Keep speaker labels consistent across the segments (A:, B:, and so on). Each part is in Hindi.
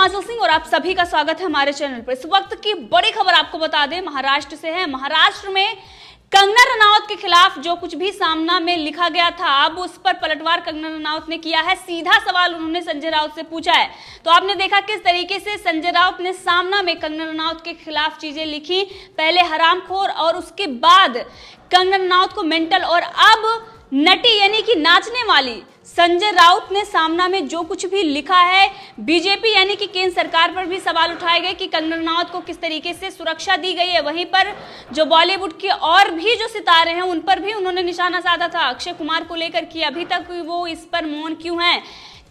A: हिमाचल सिंह और आप सभी का स्वागत है हमारे चैनल पर। इस वक्त की बड़ी खबर आपको बता दें, महाराष्ट्र से है। महाराष्ट्र में कंगना रनौत के खिलाफ जो कुछ भी सामना में लिखा गया था, अब उस पर पलटवार कंगना रनौत ने किया है। सीधा सवाल उन्होंने संजय राउत से पूछा है। तो आपने देखा किस तरीके से संजय राउत ने सामना में कंगना रनौत के खिलाफ चीजें लिखी, पहले हरामखोर और उसके बाद कंगना रनौत को मेंटल, और अब नटी यानी कि नाचने वाली संजय राउत ने सामना में जो कुछ भी लिखा है। बीजेपी यानी कि केंद्र सरकार पर भी सवाल उठाए गए कि कंगना रनौत को किस तरीके से सुरक्षा दी गई है। वहीं पर जो बॉलीवुड के और भी जो सितारे हैं उन पर भी उन्होंने निशाना साधा था, अक्षय कुमार को लेकर कि अभी तक वो इस पर मौन क्यों हैं।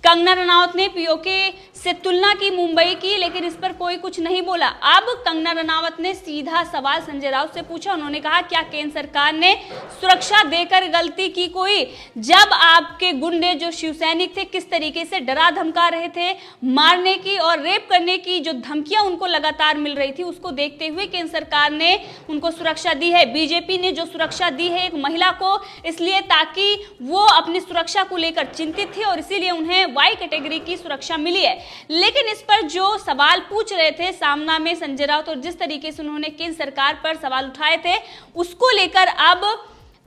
A: कंगना रनौत ने पीओके से तुलना की मुंबई की, लेकिन इस पर कोई कुछ नहीं बोला। अब कंगना रनौत ने सीधा सवाल संजय राउत से पूछा। उन्होंने कहा, क्या केंद्र सरकार ने सुरक्षा देकर गलती की कोई? जब आपके गुंडे जो शिवसैनिक थे किस तरीके से डरा धमका रहे थे, मारने की और रेप करने की जो धमकियां उनको लगातार मिल रही थी, उसको देखते हुए केंद्र सरकार ने उनको सुरक्षा दी है। बीजेपी ने जो सुरक्षा दी है एक महिला को, इसलिए ताकि वो अपनी सुरक्षा को लेकर चिंतित थी और इसीलिए उन्हें वाई कैटेगरी की सुरक्षा मिली है। लेकिन इस पर जो सवाल पूछ रहे थे सामना में संजय राउत, और जिस तरीके से उन्होंने केंद्र सरकार पर सवाल उठाए थे, उसको लेकर अब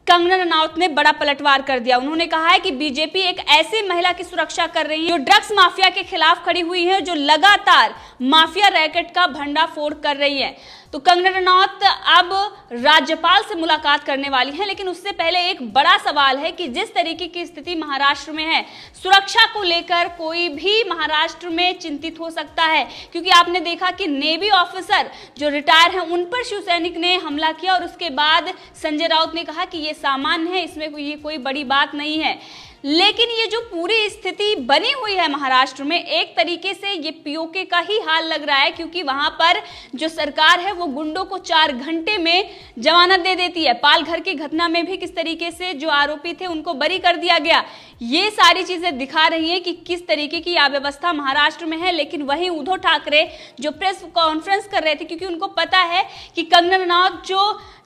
A: कंगना रनौत ने बड़ा पलटवार कर दिया। उन्होंने कहा है कि बीजेपी एक ऐसी महिला की सुरक्षा कर रही है जो ड्रग्स माफिया के खिलाफ खड़ी हुई है, जो लगातार माफिया रैकेट का भंडाफोड़ कर रही है। तो कंगना रनौत अब राज्यपाल से मुलाकात करने वाली हैं, लेकिन उससे पहले एक बड़ा सवाल है कि जिस तरीके की स्थिति महाराष्ट्र में है, सुरक्षा को लेकर कोई भी महाराष्ट्र में चिंतित हो सकता है, क्योंकि आपने देखा कि नेवी ऑफिसर जो रिटायर हैं उन पर शिवसैनिक ने हमला किया और उसके बाद संजय राउत ने कहा कि ये सामान्य है, इसमें कोई बड़ी बात नहीं है। लेकिन ये जो पूरी स्थिति बनी हुई है महाराष्ट्र में, एक तरीके से ये पीओके का ही हाल लग रहा है, क्योंकि वहां पर जो सरकार है वो गुंडों को 4 घंटे में जमानत दे देती है। पालघर की घटना में भी किस तरीके से जो आरोपी थे उनको बरी कर दिया गया। ये सारी चीजें दिखा रही हैं कि किस तरीके की अव्यवस्था महाराष्ट्र में है। लेकिन वहीं उद्धव ठाकरे जो प्रेस कॉन्फ्रेंस कर रहे थे, क्योंकि उनको पता है कि कंगना रनौत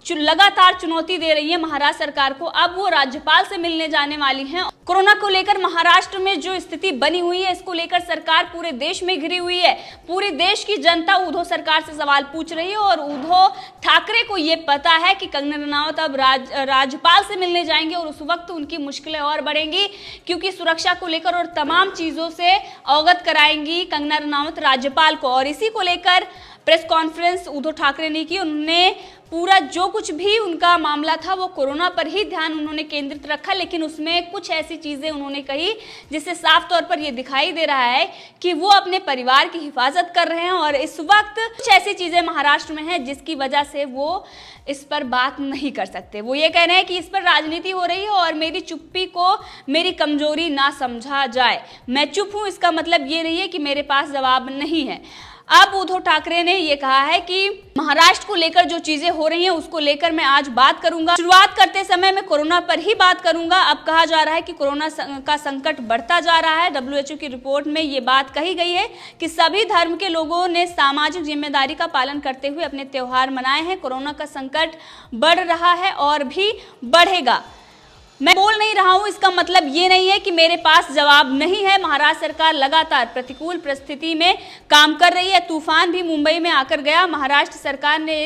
A: जो लगातार चुनौती दे रही है महाराष्ट्र सरकार को, अब वो राज्यपाल से मिलने जाने वाली हैं। कोरोना को लेकर महाराष्ट्र में जो स्थिति बनी हुई है, इसको लेकर सरकार पूरे देश में घिरी हुई है। पूरे देश की जनता उद्धव सरकार से सवाल पूछ रही है और उद्धव ठाकरे को ये पता है कि कंगना रनौत अब राज्यपाल से मिलने जाएंगे और उस वक्त उनकी मुश्किलें और बढ़ेंगी, क्योंकि सुरक्षा को लेकर और तमाम चीजों से अवगत कराएंगी कंगना रनौत राज्यपाल को। और इसी को लेकर प्रेस कॉन्फ्रेंस उद्धव ठाकरे ने की। उन्होंने पूरा जो कुछ भी उनका मामला था वो कोरोना पर ही ध्यान उन्होंने केंद्रित रखा, लेकिन उसमें कुछ ऐसी चीजें उन्होंने कही जिससे साफ तौर पर ये दिखाई दे रहा है कि वो अपने परिवार की हिफाजत कर रहे हैं। और इस वक्त कुछ ऐसी चीजें महाराष्ट्र में हैं जिसकी वजह से वो इस पर बात नहीं कर सकते। वो ये कह रहे हैं कि इस पर राजनीति हो रही है और मेरी चुप्पी को मेरी कमजोरी ना समझा जाए। मैं चुप हूं, इसका मतलब ये नहीं है कि मेरे पास जवाब नहीं है। अब उद्धव ठाकरे ने ये कहा है कि महाराष्ट्र को लेकर जो चीजें हो रही हैं उसको लेकर मैं आज बात करूंगा। शुरुआत करते समय मैं कोरोना पर ही बात करूंगा। अब कहा जा रहा है कि कोरोना का संकट बढ़ता जा रहा है। WHO की रिपोर्ट में ये बात कही गई है कि सभी धर्म के लोगों ने सामाजिक जिम्मेदारी का पालन करते हुए अपने त्योहार मनाए हैं। कोरोना का संकट बढ़ रहा है और भी बढ़ेगा। मैं बोल नहीं रहा हूं, इसका मतलब ये नहीं है कि मेरे पास जवाब नहीं है। महाराष्ट्र सरकार लगातार प्रतिकूल परिस्थिति में काम कर रही है। तूफान भी मुंबई में आकर गया। महाराष्ट्र सरकार ने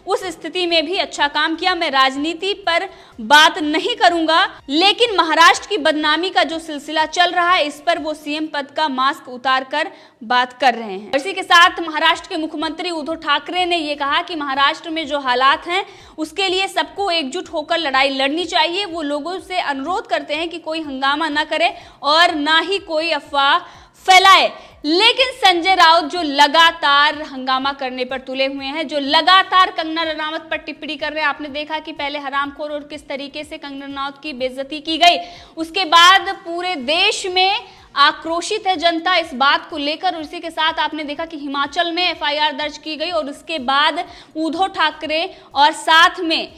A: उस स्थिति में भी अच्छा काम किया। मैं राजनीति पर बात नहीं करूंगा, लेकिन महाराष्ट्र की बदनामी का जो सिलसिला चल रहा है, इस पर वो सीएम पद का मास्क उतार कर बात कर रहे हैं। इसी के साथ महाराष्ट्र के मुख्यमंत्री उद्धव ठाकरे ने यह कहा कि महाराष्ट्र में जो हालात हैं उसके लिए सबको एकजुट होकर लड़ाई लड़नी चाहिए। वो लोगों से अनुरोध करते हैं कि कोई हंगामा ना करे और ना ही कोई अफवाह फैलाए। लेकिन संजय राउत जो लगातार हंगामा करने पर तुले हुए हैं, जो लगातार कंगना रनौत पर टिप्पणी कर रहे हैं, आपने देखा कि पहले हरामखोर और किस तरीके से कंगना रनौत की बेइज्जती की गई, उसके बाद पूरे देश में आक्रोशित है जनता इस बात को लेकर। और इसी के साथ आपने देखा कि हिमाचल में FIR दर्ज की गई और उसके बाद उद्धव ठाकरे और साथ में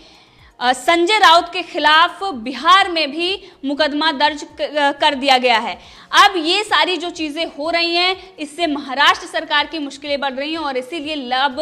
A: संजय राउत के खिलाफ बिहार में भी मुकदमा दर्ज कर दिया गया है। अब ये सारी जो चीजें हो रही हैं, इससे महाराष्ट्र सरकार की मुश्किलें बढ़ रही हैं और इसीलिए अब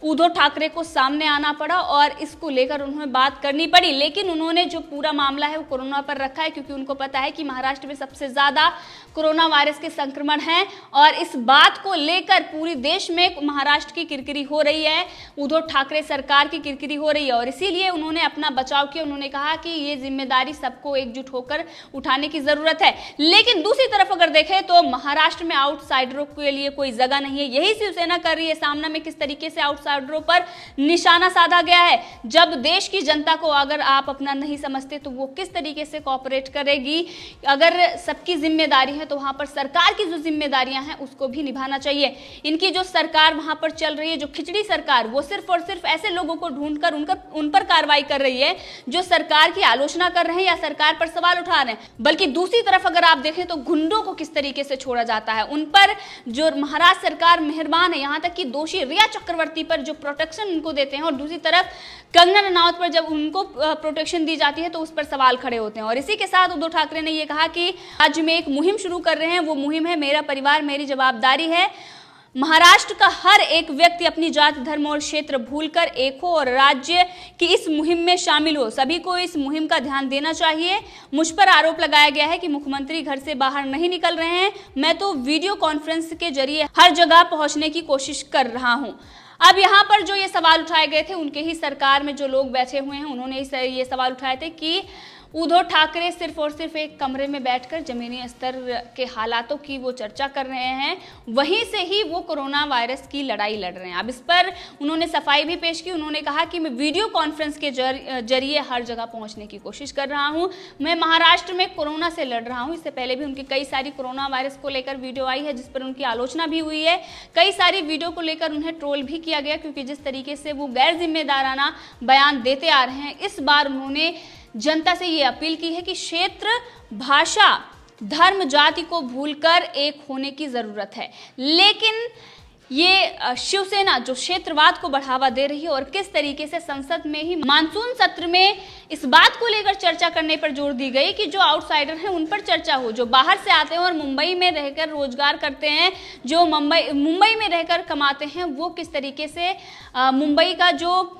A: उद्धव ठाकरे को सामने आना पड़ा और इसको लेकर उन्हें बात करनी पड़ी। लेकिन उन्होंने जो पूरा मामला है वो कोरोना पर रखा है, क्योंकि उनको पता है कि महाराष्ट्र में सबसे ज्यादा कोरोना वायरस के संक्रमण है और इस बात को लेकर पूरे देश में महाराष्ट्र की किरकिरी हो रही है, उद्धव ठाकरे सरकार की किरकिरी हो रही है और इसीलिए उन्होंने अपना बचाव किया। उन्होंने कहा कि ये जिम्मेदारी सबको एकजुट होकर उठाने की जरूरत है। लेकिन दूसरी तरफ अगर देखें तो महाराष्ट्र में आउटसाइडरों के लिए कोई जगह नहीं है। यही शिवसेना कर रही है। सामना में किस तरीके से आउटसाइडरों पर निशाना साधा गया है। जब देश की जनता को अगर आप अपना नहीं समझते तो वो किस तरीके से कोऑपरेट करेगी। अगर सबकी जिम्मेदारी है तो वहां पर सरकार की जो जिम्मेदारियां हैं उसको भी निभाना चाहिए। इनकी जो सरकार वहां पर चल रही है, जो खिचड़ी सरकार, वो सिर्फ और सिर्फ ऐसे लोगों को ढूंढकर उन पर कार्रवाई कर रही है जो सरकार की आलोचना कर रहे हैं या सरकार पर सवाल उठा रहे हैं। बल्कि दूसरी तरफ अगर आप देखें तो गुंडों को किस तरीके से छोड़ा जाता है, उन पर जो महाराष्ट्र सरकार मेहरबान है, यहां तक कि दोषी रिया चक्रवर्ती पर जो प्रोटेक्शन उनको देते हैं और दूसरी तरफ कंगना रनौत पर जब उनको प्रोटेक्शन दी जाती है तो उस पर सवाल खड़े होते हैं। और इसी के साथ उद्धव ठाकरे ने यह कहा कि राज्य में एक मुहिम शुरू कर रहे हैं। वो मुहिम है मेरा परिवार मेरी जवाबदारी है। महाराष्ट्र का हर एक व्यक्ति अपनी जाति, धर्म और क्षेत्र भूलकर एक हो और राज्य की इस मुहिम में शामिल हो। सभी को इस मुहिम का ध्यान देना चाहिए। मुझ पर आरोप लगाया गया है कि मुख्यमंत्री घर से बाहर नहीं निकल रहे हैं। मैं तो वीडियो कॉन्फ्रेंस के जरिए हर जगह पहुंचने की कोशिश कर रहा हूं। अब यहाँ पर जो ये सवाल उठाए गए थे, उनके ही सरकार में जो लोग बैठे हुए हैं उन्होंने ये सवाल उठाए थे कि उद्धव ठाकरे सिर्फ और सिर्फ एक कमरे में बैठकर जमीनी स्तर के हालातों की वो चर्चा कर रहे हैं, वहीं से ही वो कोरोना वायरस की लड़ाई लड़ रहे हैं। अब इस पर उन्होंने सफाई भी पेश की। उन्होंने कहा कि मैं वीडियो कॉन्फ्रेंस के जरिए हर जगह पहुंचने की कोशिश कर रहा हूं। मैं महाराष्ट्र में कोरोना से लड़ रहा हूं। इससे पहले भी उनकी कई सारी कोरोना वायरस को लेकर वीडियो आई है जिस पर उनकी आलोचना भी हुई है। कई सारी वीडियो को लेकर उन्हें ट्रोल भी किया गया, क्योंकि जिस तरीके से वो गैर जिम्मेदाराना बयान देते आ रहे हैं। इस बार उन्होंने जनता से ये अपील की है कि क्षेत्र, भाषा, धर्म, जाति को भूलकर एक होने की जरूरत है। लेकिन ये शिवसेना जो क्षेत्रवाद को बढ़ावा दे रही है और किस तरीके से संसद में ही मानसून सत्र में इस बात को लेकर चर्चा करने पर जोर दी गई कि जो आउटसाइडर हैं उन पर चर्चा हो, जो बाहर से आते हैं और मुंबई में रहकर रोजगार करते हैं, जो मुंबई में रहकर कमाते हैं, वो किस तरीके से मुंबई का जो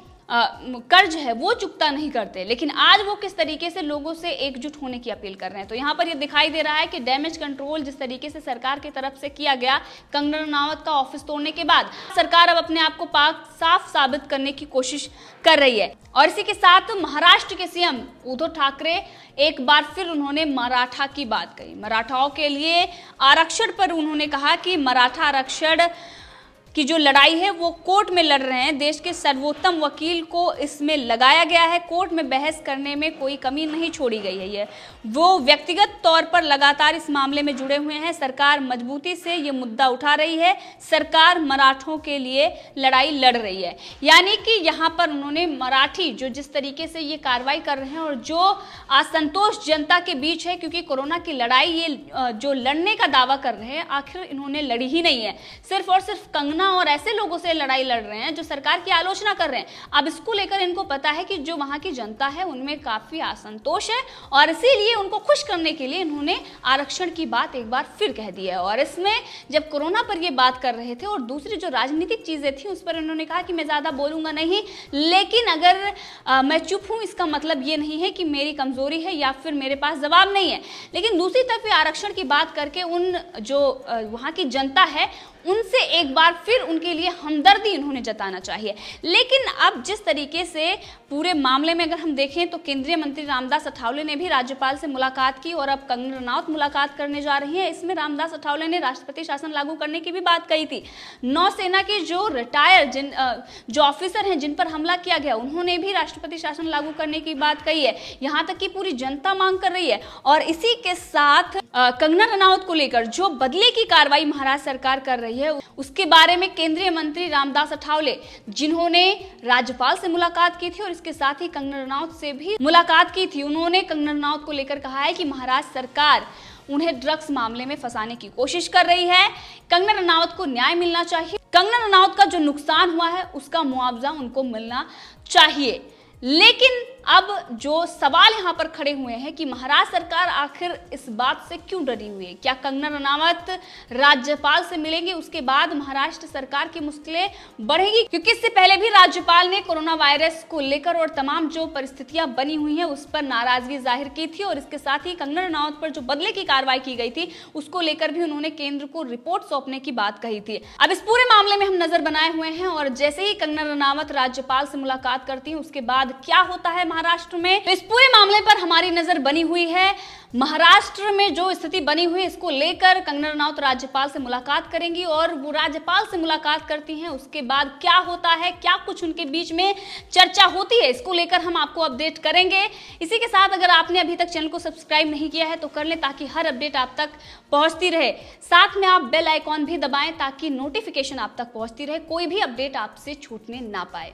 A: कर्ज है वो चुकता नहीं करते। लेकिन आज वो किस तरीके से लोगों से एकजुट होने की अपील कर रहे हैं। तो यहाँ पर ये दिखाई दे रहा है कि डैमेज कंट्रोल जिस तरीके से सरकार की तरफ से किया गया कंगना रनौत का ऑफिस तोड़ने के बाद, सरकार अब अपने आप को पाक साफ साबित करने की कोशिश कर रही है। और इसी के साथ महाराष्ट्र के सीएम उद्धव ठाकरे एक बार फिर उन्होंने मराठा की बात कही। मराठाओं के लिए आरक्षण पर उन्होंने कहा कि मराठा आरक्षण की जो लड़ाई है वो कोर्ट में लड़ रहे हैं। देश के सर्वोत्तम वकील को इसमें लगाया गया है। कोर्ट में बहस करने में कोई कमी नहीं छोड़ी गई है। ये वो व्यक्तिगत तौर पर लगातार इस मामले में जुड़े हुए हैं। सरकार मजबूती से ये मुद्दा उठा रही है। सरकार मराठों के लिए लड़ाई लड़ रही है। यानी कि यहाँ पर उन्होंने मराठी जो जिस तरीके से ये कार्रवाई कर रहे हैं और जो असंतोष जनता के बीच है, क्योंकि कोरोना की लड़ाई ये जो लड़ने का दावा कर रहे हैं, आखिर इन्होंने लड़ी ही नहीं है। सिर्फ और सिर्फ कंगना और ऐसे लोगों से लड़ाई लड़ रहे हैं जो सरकार की आलोचना कर रहे हैं। अब इसको लेकर इनको पता है कि जो वहां की जनता है उनमें काफी असंतोष है और इसीलिए उनको खुश करने के लिए इन्होंने आरक्षण की बात एक बार फिर कह दी है। और इसमें जब कोरोना पर ये बात कर रहे थे और दूसरी जो राजनीतिक चीजें थी उस पर इन्होंने कहा कि मैं ज्यादा बोलूंगा नहीं, लेकिन अगर मैं चुप हूं इसका मतलब ये नहीं है कि मेरी कमजोरी है या फिर मेरे पास जवाब नहीं है। लेकिन दूसरी तरफ आरक्षण की बात करके उन जो वहां की जनता है उनसे एक बार फिर उनके लिए हमदर्दी इन्होंने जताना चाहिए। लेकिन अब जिस तरीके से पूरे मामले में अगर हम देखें तो केंद्रीय मंत्री रामदास अठावले ने भी राज्यपाल से मुलाकात की और अब कंगना रनौत मुलाकात करने जा रही है। इसमें रामदास अठावले ने राष्ट्रपति शासन लागू करने की भी बात कही थी। नौसेना के जो रिटायर जो ऑफिसर हैं जिन पर हमला किया गया, उन्होंने भी राष्ट्रपति शासन लागू करने की बात कही है। यहाँ तक कि पूरी जनता मांग कर रही है। और इसी के साथ कंगना रनौत को लेकर जो बदले की कार्रवाई महाराष्ट्र सरकार कर रही है उसके बारे में केंद्रीय मंत्री रामदास अठावले, जिन्होंने राज्यपाल से मुलाकात की थी और इसके साथ ही कंगना रनौत से भी मुलाकात की थी, उन्होंने कंगना रनौत को लेकर कहा है कि महाराष्ट्र सरकार उन्हें ड्रग्स मामले में फंसाने की कोशिश कर रही है। कंगना रनौत को न्याय मिलना चाहिए। कंगना रनौत का जो नुकसान हुआ है उसका मुआवजा उनको मिलना चाहिए। लेकिन अब जो सवाल यहाँ पर खड़े हुए हैं कि महाराष्ट्र सरकार आखिर इस बात से क्यों डरी हुई है? क्या कंगना रनावत राज्यपाल से मिलेंगे, उसके बाद महाराष्ट्र सरकार की मुश्किलें बढ़ेगी? क्योंकि इससे पहले भी राज्यपाल ने कोरोना वायरस को लेकर और तमाम जो परिस्थितियां बनी हुई हैं उस पर नाराजगी जाहिर की थी, और इसके साथ ही कंगना रनावत पर जो बदले की कार्रवाई की गई थी उसको लेकर भी उन्होंने केंद्र को रिपोर्ट सौंपने की बात कही थी। अब इस पूरे मामले में हम नजर बनाए हुए हैं, और जैसे ही कंगना रनावत राज्यपाल से मुलाकात करती हैं उसके बाद क्या होता है महाराष्ट्र में, तो इस पूरे मामले पर हमारी नजर बनी हुई है। महाराष्ट्र में जो स्थिति बनी हुई है इसको लेकर कंगना रनावत राज्यपाल से मुलाकात करेंगी, और वो राज्यपाल से मुलाकात करती हैं उसके बाद क्या होता है, क्या कुछ उनके बीच में चर्चा होती है, इसको लेकर हम आपको अपडेट करेंगे। इसी के साथ अगर आपने अभी तक चैनल को सब्सक्राइब नहीं किया है तो कर लें ताकि हर अपडेट आप तक पहुंचती रहे। साथ में आप बेल आइकॉन भी दबाएं ताकि नोटिफिकेशन आप तक पहुंचती रहे, कोई भी अपडेट आपसे छूटने ना पाए।